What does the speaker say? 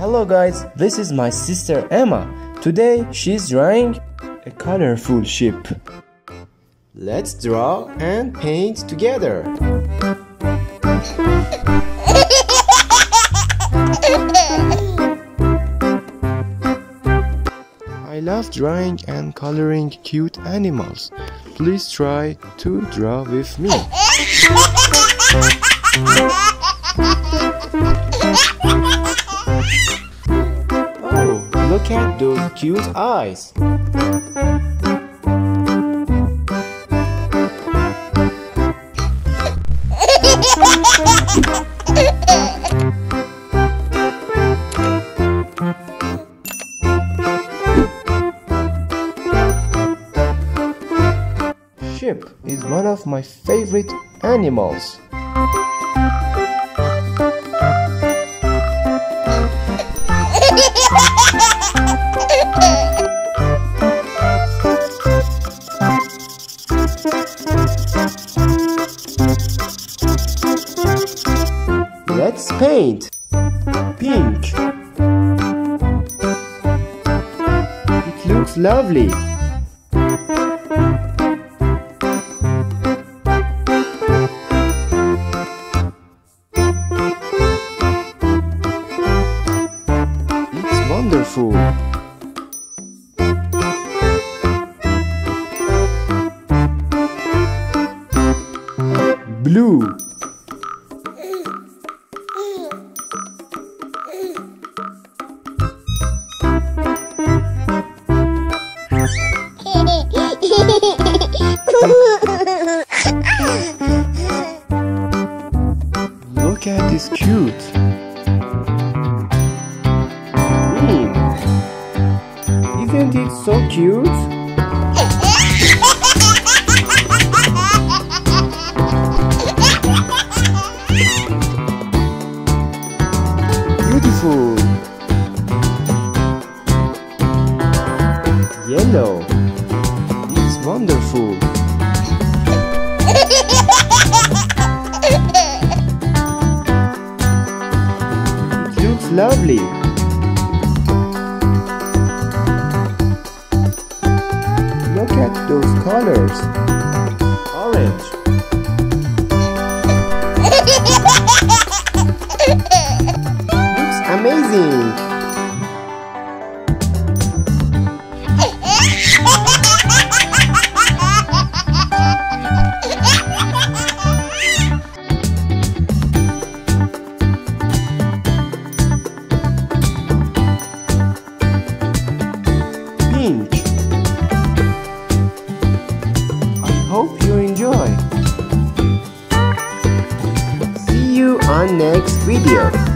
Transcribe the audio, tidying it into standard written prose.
Hello guys, this is my sister Emma. Today she's drawing a colorful ship. Let's draw and paint together. I love drawing and coloring cute animals. Please try to draw with me. Oh, look at those cute eyes. Sheep is one of my favorite animals. Let's paint pink. It looks lovely. It's wonderful. Blue. Look at this cute. Green. Isn't it so cute? Beautiful. Yellow. It's wonderful. It looks lovely. Look at those colors. Orange. Looks amazing. Pink. I hope you enjoy. See you on next video.